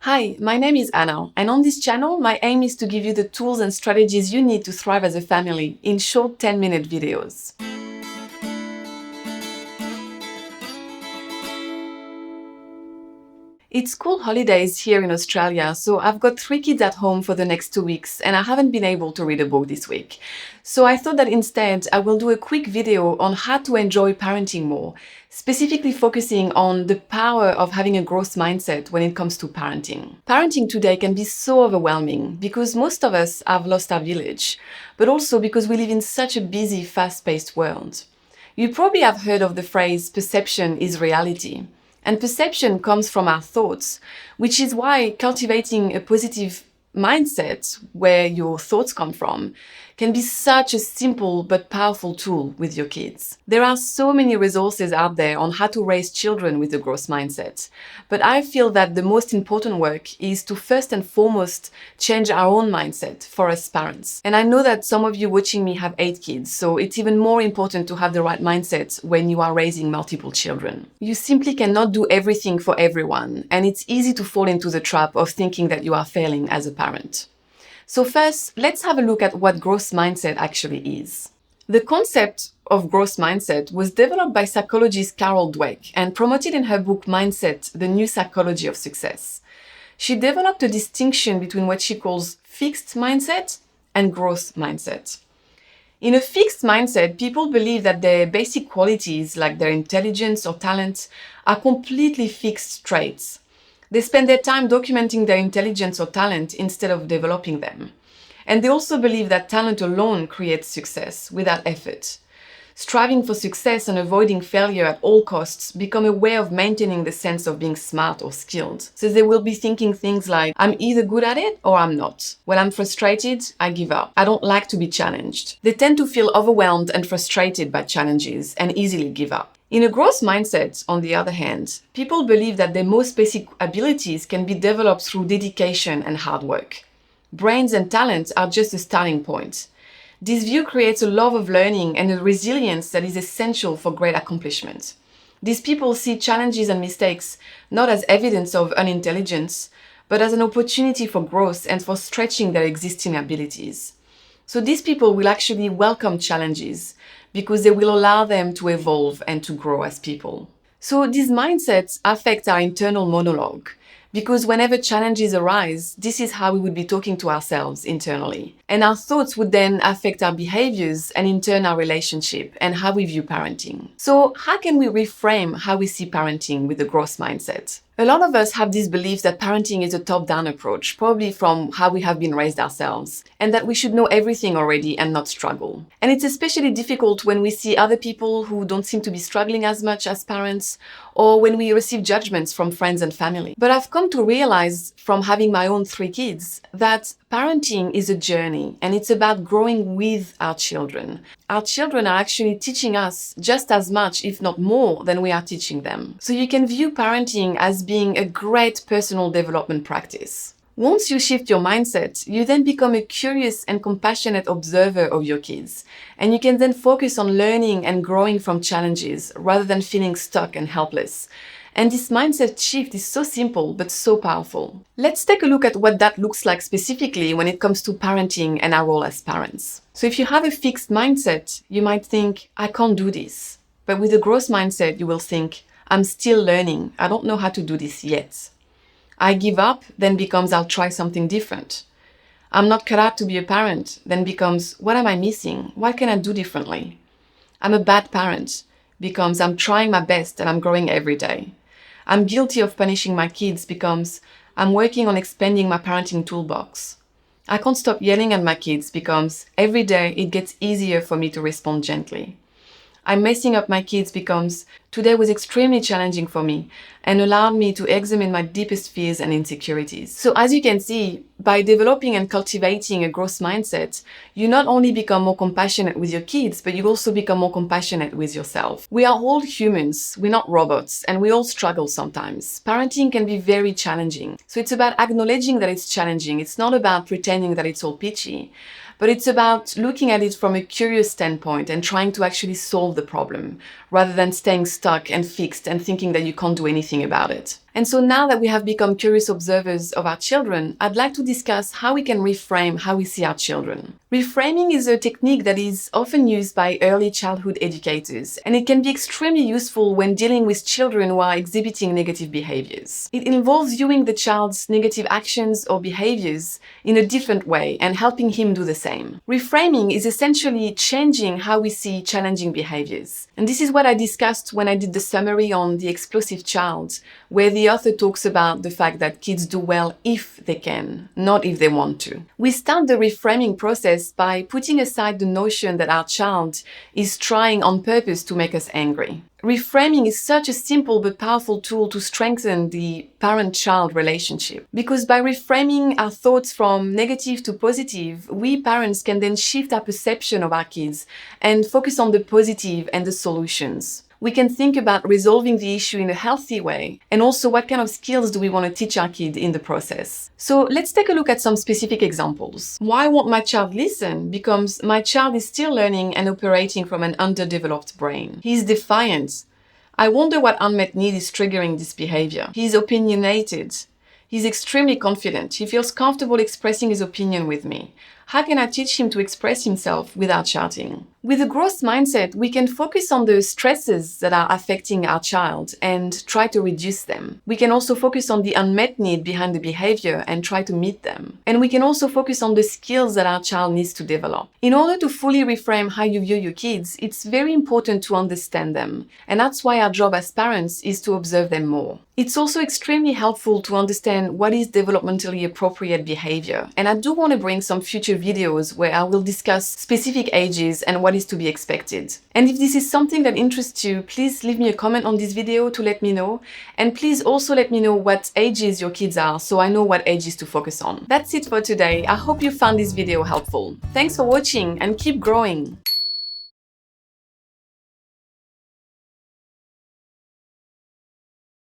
Hi, my name is Anna, and on this channel, my aim is to give you the tools and strategies you need to thrive as a family in short 10-minute videos. It's school holidays here in Australia, so I've got 3 kids at home for the next 2 weeks, and I haven't been able to read a book this week. So I thought that instead I will do a quick video on how to enjoy parenting more, specifically focusing on the power of having a growth mindset when it comes to parenting. Parenting today can be so overwhelming because most of us have lost our village, but also because we live in such a busy, fast-paced world. You probably have heard of the phrase perception is reality. And perception comes from our thoughts, which is why cultivating a positive mindset where your thoughts come from can be such a simple but powerful tool with your kids. There are so many resources out there on how to raise children with a growth mindset, but I feel that the most important work is to first and foremost change our own mindset for us parents. And I know that some of you watching me have 8 kids, so it's even more important to have the right mindset when you are raising multiple children. You simply cannot do everything for everyone, and it's easy to fall into the trap of thinking that you are failing as a parent. So first, let's have a look at what growth mindset actually is. The concept of growth mindset was developed by psychologist Carol Dweck and promoted in her book Mindset, The New Psychology of Success. She developed a distinction between what she calls fixed mindset and growth mindset. In a fixed mindset, people believe that their basic qualities, like their intelligence or talent, are completely fixed traits. They spend their time documenting their intelligence or talent instead of developing them. And they also believe that talent alone creates success without effort. Striving for success and avoiding failure at all costs become a way of maintaining the sense of being smart or skilled. So they will be thinking things like, I'm either good at it or I'm not. When I'm frustrated, I give up. I don't like to be challenged. They tend to feel overwhelmed and frustrated by challenges and easily give up. In a growth mindset, on the other hand, people believe that their most basic abilities can be developed through dedication and hard work. Brains and talents are just a starting point. This view creates a love of learning and a resilience that is essential for great accomplishment. These people see challenges and mistakes not as evidence of unintelligence, but as an opportunity for growth and for stretching their existing abilities. So these people will actually welcome challenges because they will allow them to evolve and to grow as people. So these mindsets affect our internal monologue, because whenever challenges arise, this is how we would be talking to ourselves internally. And our thoughts would then affect our behaviors and in turn our relationship and how we view parenting. So how can we reframe how we see parenting with a growth mindset? A lot of us have these beliefs that parenting is a top-down approach, probably from how we have been raised ourselves, and that we should know everything already and not struggle. And it's especially difficult when we see other people who don't seem to be struggling as much as parents, or when we receive judgments from friends and family. But I've come to realize from having my own 3 kids that parenting is a journey, and it's about growing with our children. Our children are actually teaching us just as much, if not more, than we are teaching them. So you can view parenting as being a great personal development practice. Once you shift your mindset, you then become a curious and compassionate observer of your kids, and you can then focus on learning and growing from challenges rather than feeling stuck and helpless. And this mindset shift is so simple but so powerful. Let's take a look at what that looks like specifically when it comes to parenting and our role as parents. So if you have a fixed mindset, you might think, I can't do this. But with a growth mindset, you will think, I'm still learning. I don't know how to do this yet. I give up then becomes I'll try something different. I'm not cut out to be a parent then becomes what am I missing? What can I do differently? I'm a bad parent becomes I'm trying my best and I'm growing every day. I'm guilty of punishing my kids becomes I'm working on expanding my parenting toolbox. I can't stop yelling at my kids becomes every day it gets easier for me to respond gently. I'm messing up my kids becomes today was extremely challenging for me and allowed me to examine my deepest fears and insecurities. So as you can see, by developing and cultivating a growth mindset, you not only become more compassionate with your kids, but you also become more compassionate with yourself. We are all humans, we're not robots, and we all struggle sometimes. Parenting can be very challenging. So it's about acknowledging that it's challenging. It's not about pretending that it's all peachy. But it's about looking at it from a curious standpoint and trying to actually solve the problem, rather than staying stuck and fixed and thinking that you can't do anything about it. And so now that we have become curious observers of our children, I'd like to discuss how we can reframe how we see our children. Reframing is a technique that is often used by early childhood educators, and it can be extremely useful when dealing with children who are exhibiting negative behaviors. It involves viewing the child's negative actions or behaviors in a different way and helping him do the same. Reframing is essentially changing how we see challenging behaviors. And this is what I discussed when I did the summary on the explosive child, where the author talks about the fact that kids do well if they can, not if they want to. We start the reframing process by putting aside the notion that our child is trying on purpose to make us angry. Reframing is such a simple but powerful tool to strengthen the parent-child relationship. Because by reframing our thoughts from negative to positive, we parents can then shift our perception of our kids and focus on the positive and the solutions. We can think about resolving the issue in a healthy way, and also what kind of skills do we want to teach our kid in the process. So let's take a look at some specific examples. Why won't my child listen? Because my child is still learning and operating from an underdeveloped brain. He's defiant. I wonder what unmet need is triggering this behavior. He's opinionated. He's extremely confident. He feels comfortable expressing his opinion with me. How can I teach him to express himself without shouting? With a growth mindset, we can focus on the stresses that are affecting our child and try to reduce them. We can also focus on the unmet need behind the behavior and try to meet them. And we can also focus on the skills that our child needs to develop. In order to fully reframe how you view your kids, it's very important to understand them. And that's why our job as parents is to observe them more. It's also extremely helpful to understand what is developmentally appropriate behavior. And I do want to bring some future videos where I will discuss specific ages and what is to be expected. And if this is something that interests you, please leave me a comment on this video to let me know. And please also let me know what ages your kids are so I know what ages to focus on. That's it for today. I hope you found this video helpful. Thanks for watching and keep growing.